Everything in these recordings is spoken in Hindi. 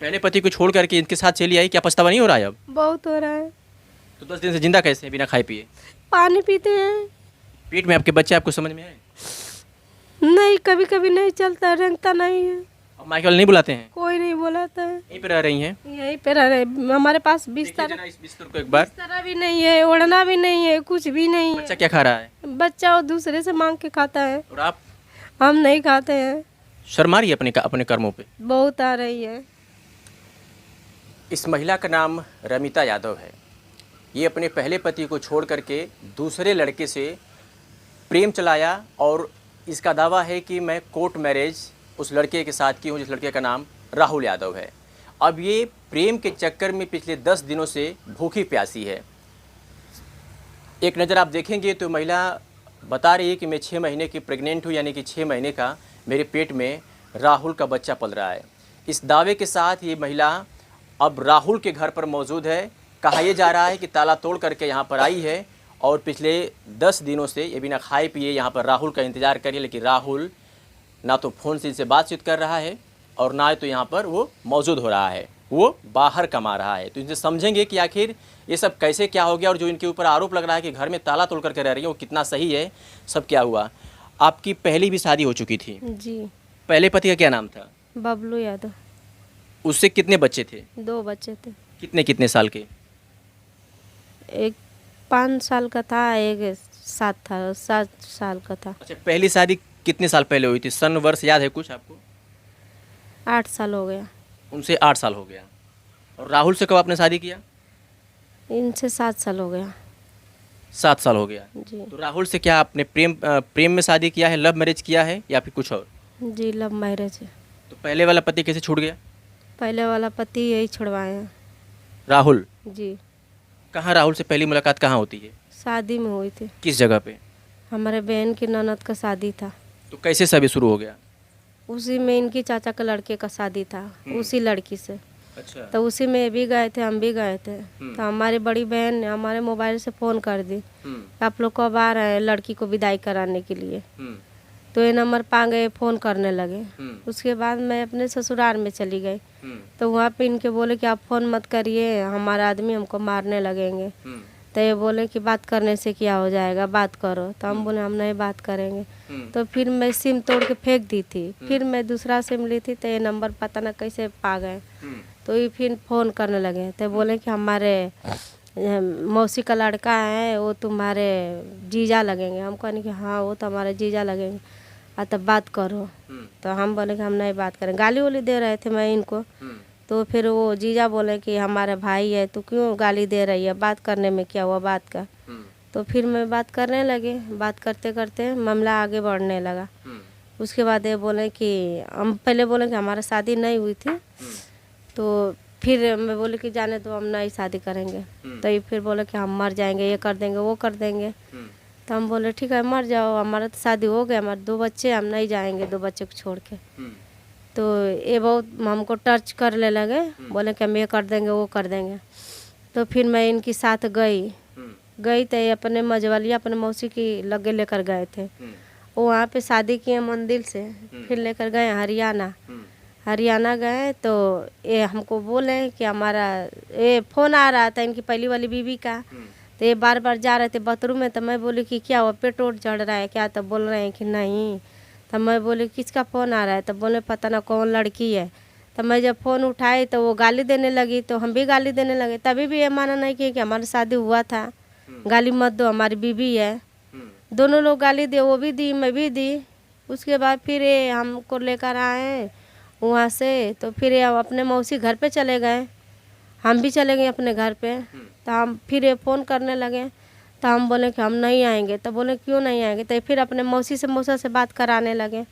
पहले पति को छोड़ करके इनके साथ चली आई, क्या पछतावा नहीं हो रहा है अब? बहुत हो रहा है। तो 10 दिन से जिंदा कैसे हैं बिना खाए पिए? पानी पीते हैं। पेट में आपके बच्चे आपको समझ में आए? नहीं, कभी कभी नहीं चलता, रेंगता नहीं है। अब मायके वाले नहीं बुलाते हैं? कोई नहीं बुलाता है। यहीं पे रह रही हैं? यहीं पे रह रहे। हमारे पास देखिए बिस्तर जरा इस बिस्तर को एक बार। बिस्तर भी नहीं है, ओढ़ना भी नहीं है, कुछ भी नहीं बच्चा है। क्या खा रहा है? बच्चा वो दूसरे से मांग के खाता है, और आप? हम नहीं खाते हैं। शर्मा रही है अपने कर्मों पे? बहुत आ रही है। इस महिला का नाम रमिता यादव है। ये अपने पहले पति को छोड़ करके दूसरे लड़के से प्रेम चलाया और इसका दावा है कि मैं कोर्ट मैरिज उस लड़के के साथ की हूँ जिस लड़के का नाम राहुल यादव है। अब ये प्रेम के चक्कर में पिछले 10 दिनों से भूखी प्यासी है। एक नज़र आप देखेंगे तो महिला बता रही है कि मैं 6 महीने की प्रेग्नेंट हूँ, यानी कि 6 महीने का मेरे पेट में राहुल का बच्चा पल रहा है। इस दावे के साथ ये महिला अब राहुल के घर पर मौजूद है। कहा यह जा रहा है कि ताला तोड़ करके यहाँ पर आई है और पिछले 10 दिनों से ये बिना खाए पिए यहाँ पर राहुल का इंतज़ार करिए, लेकिन राहुल ना तो फ़ोन से इनसे बातचीत कर रहा है और ना तो यहाँ पर वो मौजूद हो रहा है, वो बाहर कमा रहा है। तो इनसे समझेंगे कि आखिर ये सब कैसे क्या हो गया और जो इनके ऊपर आरोप लग रहा है कि घर में ताला तोड़ करके रह रही है वो कितना सही है, सब क्या हुआ। आपकी पहली भी शादी हो चुकी थी? जी। पहले पति का क्या नाम था? बबलू यादव। उससे कितने बच्चे थे? 2 बच्चे थे। कितने कितने साल के? एक 5 साल का था, एक 7 साल का था। अच्छा, पहली शादी कितने साल पहले हुई थी? सन वर्ष याद है कुछ आपको? 8 साल हो गया। उनसे 8 साल हो गया। और राहुल से कब आपने शादी किया? इनसे 7 साल हो गया। 7 साल हो गया। जी। तो राहुल से क्या आपने प्रेम में शादी किया है, लव मैरिज किया है या फिर कुछ और? जी, लव मैरिज है। तो पहले वाला पति कैसे छूट गया? पहले वाला पति यही छुड़वाए हैं। राहुल? जी। कहाँ राहुल से पहली मुलाकात कहाँ होती है? शादी में हुई थी। किस जगह पे? हमारे बहन की ननद का शादी था। तो कैसे सब ये शुरू हो गया? उसी में इनकी चाचा का लड़के का शादी था, उसी लड़की से। अच्छा। तो उसी में भी गए थे, हम भी गए थे। तो हमारी बड़ी बहन ने हमारे मोबाइल से फ़ोन कर दी, आप लोग कब आ रहे हैं लड़की को विदाई कराने के लिए। तो ये नंबर पा गए, फ़ोन करने लगे। उसके बाद मैं अपने ससुराल में चली गई। तो वहाँ पे इनके बोले कि आप फ़ोन मत करिए, हमारा आदमी हमको मारने लगेंगे। तो ये बोले कि बात करने से क्या हो जाएगा, बात करो। तो हम बोले हम नहीं बात करेंगे। तो फिर मैं सिम तोड़ के फेंक दी थी। फिर मैं दूसरा सिम ली थी, तो ये नंबर पता ना कैसे पा गए। तो ये फिर फ़ोन करने लगे। तो बोले कि हमारे मौसी का लड़का है, वो तुम्हारे जीजा लगेंगे। हम कहने कि हाँ वो तो हमारे जीजा लगेंगे, तब बात करो। तो हम बोले कि हम नहीं बात करें, गाली वाली दे रहे थे मैं इनको। तो फिर वो जीजा बोले कि हमारे भाई है, तो क्यों गाली दे रही है, बात करने में क्या हुआ बात का। तो फिर मैं बात करने लगे, बात करते करते मामला आगे बढ़ने लगा। उसके बाद ये बोले कि हम पहले बोले कि हमारा शादी नहीं हुई थी। तो फिर मैं बोले कि जाने तो हम नहीं शादी करेंगे। तो ये फिर बोले कि हम मर जाएंगे, ये कर देंगे वो कर देंगे। तो हम बोले ठीक है मर जाओ, हमारा तो शादी हो गया, हमारे 2 बच्चे, हम नहीं जाएंगे 2 बच्चे को छोड़ के। तो ये बहुत हमको टर्च करने लगे, बोले कि हम ये कर देंगे वो कर देंगे। तो फिर मैं इनके साथ गई तो ये अपने मजवलिया अपने मौसी की लगे लेकर गए थे। वो वहाँ पे शादी किए मंदिर से, फिर लेकर गए हरियाणा गए। तो ये हमको बोले कि हमारा ये फ़ोन आ रहा था इनकी पहली वाली बीवी का। तो ये बार बार जा रहे थे बाथरूम में। तो मैं बोली कि क्या हुआ, पेट वोट चढ़ रहा है क्या? तब बोल रहे हैं कि नहीं। तब मैं बोली किसका फ़ोन आ रहा है? तब बोले पता ना कौन लड़की है। तब मैं जब फ़ोन उठाई तो वो गाली देने लगी, तो हम भी गाली देने लगे। तभी भी ये माना नहीं कि हमारी शादी हुआ था, गाली मत दो, हमारी बीवी है। दोनों लोग गाली दे, वो भी दी मैं भी दी। उसके बाद फिर ये हमको लेकर आए वहाँ से। तो फिर ये अपने मौसी घर पे चले गए, हम भी चले गए अपने घर पे। तो हम फिर ये फ़ोन करने लगे। तो हम बोले कि हम नहीं आएंगे। तो बोले क्यों नहीं आएंगे? तो फिर अपने मौसी से बात कराने लगे।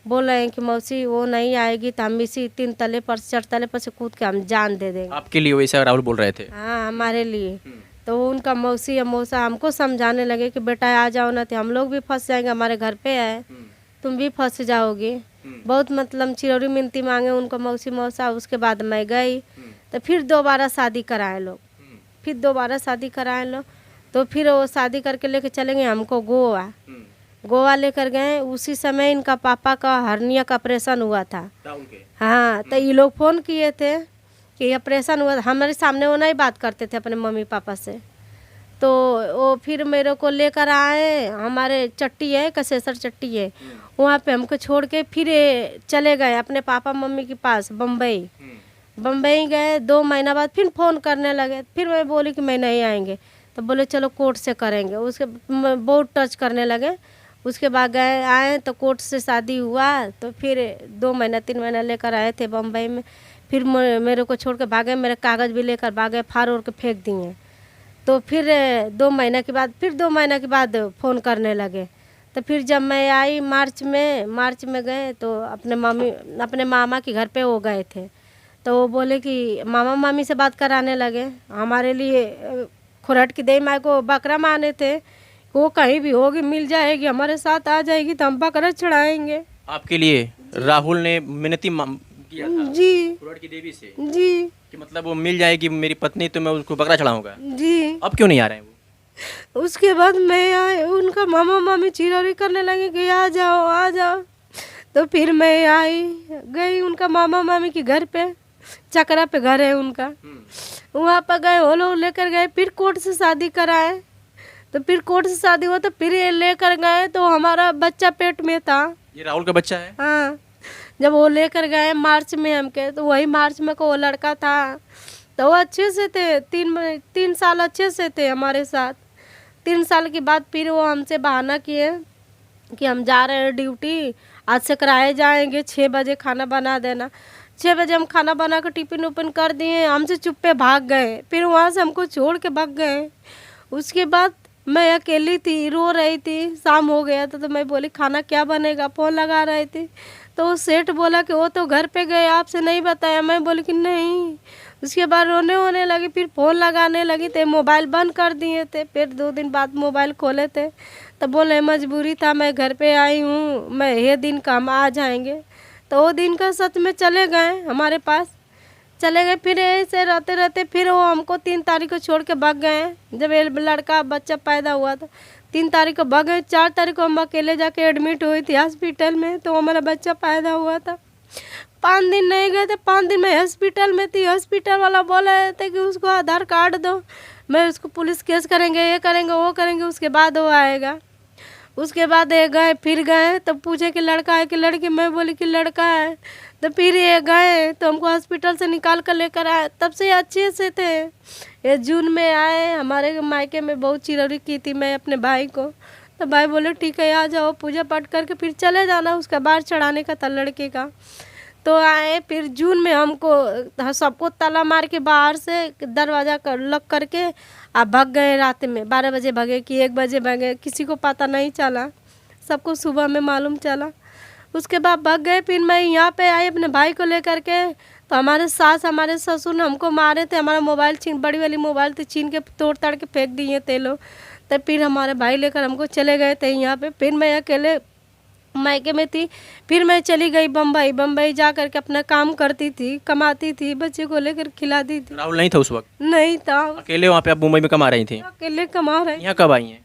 बोल रहे हैं कि मौसी वो नहीं आएगी तो हम इसी 3 तले पर 4 तले पर से कूद के हम जान दे देंगे। आपके लिए वैसा राहुल बोल रहे थे? हाँ हमारे लिए। तो उनका मौसी या मौसा हमको समझाने लगे कि बेटा आ जाओ ना, तो हम लोग भी फंस जाएंगे, हमारे घर पे है, तुम भी फंस जाओगे। बहुत मतलब चिरौरी मिनती मांगे उनको मौसी मौसा। उसके बाद मैं गई। तो फिर दोबारा शादी कराए लोग, फिर दोबारा शादी कराए लोग। तो फिर वो शादी करके लेके चलेंगे हमको गोवा लेकर गए। उसी समय इनका पापा का हर्निया का ऑपरेशन हुआ था। हाँ तो ये लोग फ़ोन किए थे कि ऑपरेशन हुआ। हमारे सामने वो नहीं बात करते थे अपने मम्मी पापा से। तो वो फिर मेरे को लेकर आए, हमारे चट्टी है, कसेसर चट्टी है, वहाँ पे हमको छोड़ के फिर ये चले गए अपने पापा मम्मी के पास बम्बई। बम्बई गए, 2 महीना बाद फिर फ़ोन करने लगे। फिर मैं बोली कि मैं नहीं आएंगे, तो बोले चलो कोर्ट से करेंगे। उसके बहुत टच करने लगे। उसके बाद गए आए तो कोर्ट से शादी हुआ। तो फिर 2 महीना 3 महीना लेकर आए थे बम्बई में। फिर मेरे को छोड़ के भागे, मेरे कागज़ भी लेकर भागे, फाड़ ओड़ के फेंक दिए। तो फिर 2 महीना के बाद फिर 2 महीना के बाद फ़ोन करने लगे। तो फिर जब मैं आई मार्च में गए तो अपने मामा के घर पे हो गए थे। तो वो बोले कि मामा मामी से बात कराने लगे। हमारे लिए खुरट की दे माँ को बकरा माने थे, वो कहीं भी होगी मिल जाएगी, हमारे साथ आ जाएगी तो हम बकरा चढ़ाएंगे। आपके लिए राहुल ने मिन्नती किया था जी कुरड़ की देवी से जी कि मतलब वो मिल जाएगी मेरी पत्नी तो मैं उसको बकरा चढ़ाऊंगा। जी। अब क्यों नहीं आ रहे हैं वो? उसके बाद मैं आए, उनका मामा मामी चिरौरी करने लगे कि आ जाओ आ जाओ। तो फिर मैं आई गई उनका मामा मामी के घर पे, चकरा पे घर है उनका। वहाँ पर गए, वो लोग लेकर गए, फिर कोर्ट से शादी कराए। तो फिर कोर्ट से शादी हुआ तो फिर ये लेकर गए तो हमारा बच्चा पेट में था। ये राहुल का बच्चा है? हाँ, जब वो लेकर गए मार्च में हमके, तो वही मार्च में को वो लड़का था। तो वो अच्छे से थे, 3 साल अच्छे से थे हमारे साथ। 3 साल के बाद फिर वो हमसे बहाना किए कि हम जा रहे हैं ड्यूटी, आज से कराए जाएंगे, 6 बजे खाना बना देना। 6 बजे हम खाना बना कर टिफिन उपिन कर दिए, हमसे चुप्पे भाग गए। फिर वहाँ से हमको छोड़ के भाग गए। उसके बाद मैं अकेली थी, रो रही थी, शाम हो गया था। तो मैं बोली खाना क्या बनेगा, फ़ोन लगा रही थी। तो वो सेठ बोला कि वो तो घर पे गए, आपसे नहीं बताया। मैं बोली कि नहीं। उसके बाद रोने होने लगी, फिर फ़ोन लगाने लगी थे, मोबाइल बंद कर दिए थे। फिर 2 दिन बाद मोबाइल खोले थे तो बोले मजबूरी था, मैं घर पे आई हूँ, मैं ये दिन का हम आ जाएंगे। तो वो दिन का सच में चले गए, हमारे पास चले गए। फिर ऐसे रहते रहते फिर वो हमको 3 तारीख को छोड़ के भाग गए। जब ये लड़का बच्चा पैदा हुआ था 3 तारीख को भाग गए। 4 तारीख को हम अकेले जाके एडमिट हुई थी हॉस्पिटल में, तो हमारा बच्चा पैदा हुआ था। 5 दिन नहीं गए थे, 5 दिन में हॉस्पिटल में थी। हॉस्पिटल वाला बोले थे कि उसको आधार कार्ड दो, मैं उसको पुलिस केस करेंगे, ये करेंगे वो करेंगे, उसके बाद वो आएगा। उसके बाद ये गए, फिर गए तो पूछे कि लड़का है कि लड़की, मैं बोली कि लड़का है। तो फिर ये गए तो हमको हॉस्पिटल से निकाल कर लेकर आए। तब से अच्छे से थे। ये जून में आए, हमारे मायके में बहुत चिरौरी की थी मैं अपने भाई को। तो भाई बोले ठीक है आ जाओ, पूजा पाठ करके फिर चले जाना, उसका बाहर चढ़ाने का था लड़के का। तो आए, फिर जून में हमको सबको ताला मार के बाहर से दरवाज़ा कर लॉक करके आप भाग गए। रात में 12 बजे भागे कि 1 बजे भागे, किसी को पता नहीं चला, सबको सुबह में मालूम चला। उसके बाद भाग गए। फिर मैं यहाँ पे आई अपने भाई को लेकर के, तो हमारे सास हमारे ससुर ने हमको मारे थे। हमारा मोबाइल छीन, बड़ी वाली मोबाइल थी, छीन के तोड़ ताड़ के फेंक दिए थे लोग। तो फिर हमारे भाई लेकर हमको चले गए थे यहाँ पे। फिर मैं अकेले मायके में थी। फिर मैं चली गई बम्बई जा कर के अपना काम करती थी, कमाती थी, बच्चे को लेकर खिलाती थी। राहुल नहीं था उस वक्त? नहीं था, अकेले वहाँ पे आप मुंबई में कमा रही थी? अकेले कमा रहे। यहाँ कब आई हैं?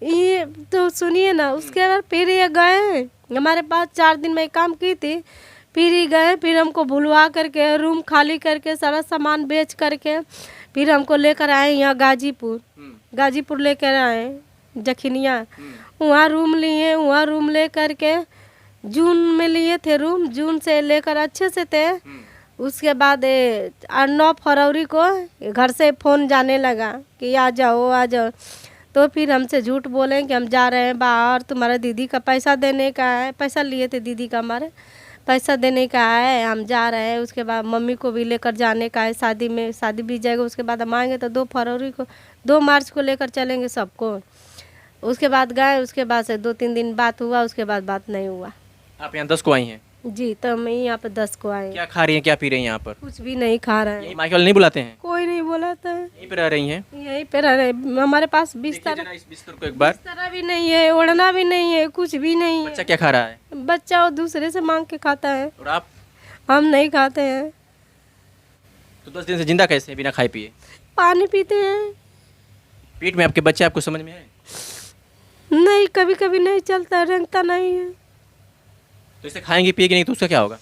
ये तो सुनिए ना, उसके बाद फिर ये गए हमारे पास, 4 दिन में काम की थी। फिर ही गए, फिर हमको भुलवा करके रूम खाली करके सारा सामान बेच करके फिर हमको लेकर आए यहाँ गाजीपुर लेकर आए जखिनिया। वहाँ रूम लिए, वहाँ रूम ले करके जून में लिए थे रूम, जून से लेकर अच्छे से थे। उसके बाद 9 फरवरी को घर से फ़ोन जाने लगा कि आ जाओ। तो फिर हमसे झूठ बोले कि हम जा रहे हैं बाहर, तुम्हारा दीदी का पैसा देने का है। पैसा लिए थे दीदी का, हमारे पैसा देने का है, हम जा रहे हैं। उसके बाद मम्मी को भी लेकर जाने का है, शादी भी जाएगा। उसके बाद हम आएंगे तो 2 मार्च को लेकर चलेंगे सबको। उसके बाद गए, उसके बाद से 2-3 दिन बात हुआ, उसके बाद बात नहीं हुआ। आप यहाँ 10 को आई हैं? जी, तो मैं यहाँ पे 10 को आई। क्या खा रही हैं, क्या पी रही हैं यहाँ पर? कुछ भी नहीं खा रहे हैं। यही मायके वाले नहीं बुलाते हैं? कोई नहीं बुलाता है। यहीं पे रह रही हैं? यहीं पे रह रहे, हमारे पास बिस्तर इस बिस्तर को एक बार। बिस्तर भी नहीं है, ओढ़ना भी नहीं है, कुछ भी नहीं है। बच्चा क्या खा रहा है? बच्चा वो दूसरे से मांग के खाता है। और आप? हम नहीं खाते हैं। तो 10 दिन से जिंदा कैसे हैं बिना खाए पिए? पानी पीते हैं। पेट में आपके बच्चे, आपको समझ में है? नहीं, कभी कभी नहीं चलता, रेंगता नहीं है। तो इसे खाएंगे पिएगी नहीं तो उसका क्या होगा?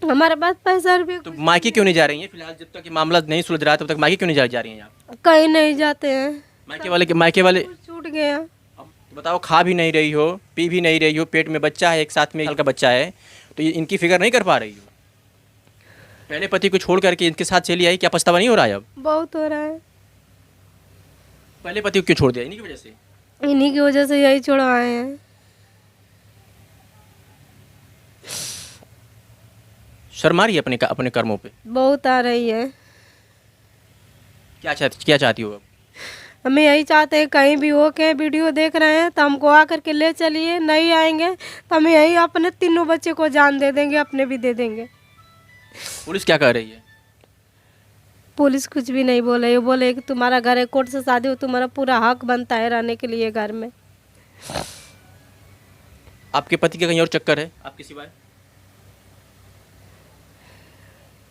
हमारे पास पैसा रुपये तो मायके क्यों नहीं जा रही हैं? फिलहाल जब तक ये मामला नहीं सुलझ रहा है तब तक मायके क्यों नहीं जा रही हैं आप? कहीं नहीं जाते हैं, मायके वाले कुछ छूट गया। अब बताओ, खा भी नहीं रही हो, पी भी नहीं रही हो, पेट में बच्चा है, एक साथ में 1 साल का बच्चा है, तो ये इनकी फिक्र नहीं कर पा रही हो? पहले पति को छोड़ करके इनके साथ चली आई, क्या पछतावा नहीं हो रहा है अब? बहुत हो रहा है, पहले पति को क्यों छोड़ दिया? इन्हीं की वजह से? इन्हीं की वजह से यही छुड़वाए हैं। शर्म आ रही है अपने कर्मों पे? बहुत आ रही है। क्या चाहती हो अब? हमें यही चाहते हैं, कहीं भी हो के वीडियो देख रहे हैं तो हमको आकर के ले चलिए, नहीं आएंगे तो हमें यही अपने तीनों बच्चे को जान दे देंगे, अपने भी दे देंगे। पुलिस क्या कर रही है? पुलिस कुछ भी नहीं बोले, ये बोले कि तुम्हारा घर है, कोर्ट से शादी हो, तुम्हारा पूरा हक बनता है रहने के लिए घर में। आपके पति का कहीं और चक्कर है आपके सिवाय?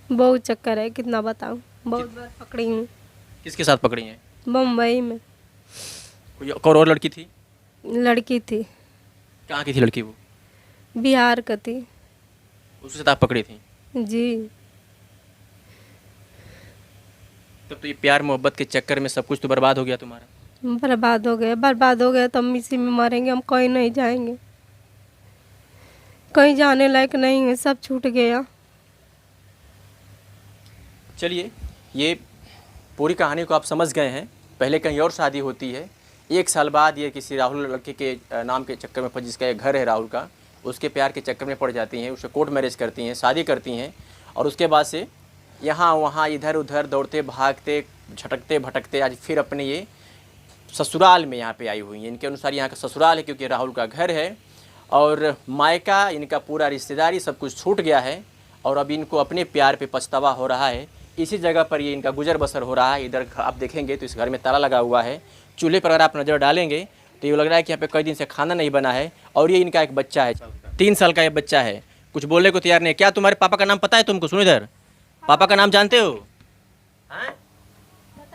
बहुत चक्कर है, कितना बताऊं, बहुत बार पकड़ी हूँ किसके साथ पकड़ी हैं? मुंबई में। कोई और लड़की थी? लड़की थी, कहाँ की थी लड़की वो? बिहार का थी। उसके साथ आप पकड़ी थी? जी। तब तो ये प्यार मोहब्बत के चक्कर में सब कुछ तो बर्बाद हो गया तुम्हारा। बर्बाद हो गए तो हम इसी में मरेंगे, हम कहीं नहीं जाएंगे, कहीं जाने लायक नहीं है, सब छूट गया। चलिए, ये पूरी कहानी को आप समझ गए हैं। पहले कहीं और शादी होती है, 1 साल बाद ये किसी राहुल लड़के के नाम के चक्कर में, जिसका एक घर है राहुल का, उसके प्यार के चक्कर में पड़ जाती हैं, उससे कोर्ट मैरिज करती हैं, शादी करती हैं, और उसके बाद से यहाँ वहाँ इधर उधर दौड़ते भागते झटकते भटकते आज फिर अपने ये ससुराल में यहाँ पे आई हुई हैं। इनके अनुसार यहाँ का ससुराल है क्योंकि राहुल का घर है, और मायका, इनका पूरा रिश्तेदारी सब कुछ छूट गया है, और अब इनको अपने प्यार पे पछतावा हो रहा है। इसी जगह पर ये इनका गुजर बसर हो रहा है। इधर आप देखेंगे तो इस घर में ताला लगा हुआ है। चूल्हे पर अगर आप नज़र डालेंगे तो ये लग रहा है कि यहाँ पे कई दिन से खाना नहीं बना है, और ये इनका एक बच्चा है, 3 साल का ये बच्चा है, कुछ बोलने को तैयार नहीं। क्या तुम्हारे पापा का नाम पता है तुमको? सुनो इधर, पापा का नाम जानते हो?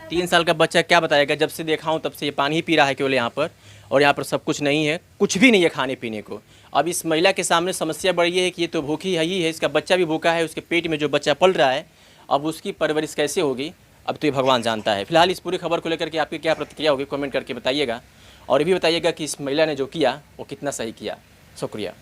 3 साल का बच्चा क्या बताएगा? जब से देखा हूँ तब से ये पानी ही पी रहा है केवल यहाँ पर, और यहाँ पर सब कुछ नहीं है, कुछ भी नहीं है खाने पीने को। अब इस महिला के सामने समस्या बड़ी है कि ये तो भूखी है ही है, इसका बच्चा भी भूखा है, उसके पेट में जो बच्चा पल रहा है, अब उसकी परवरिश कैसे होगी अब तो ये भगवान जानता है। फिलहाल इस पूरी खबर को लेकर के आपकी क्या प्रतिक्रिया होगी कमेंट करके बताइएगा, और ये भी बताइएगा कि इस महिला ने जो किया वो कितना सही किया। शुक्रिया।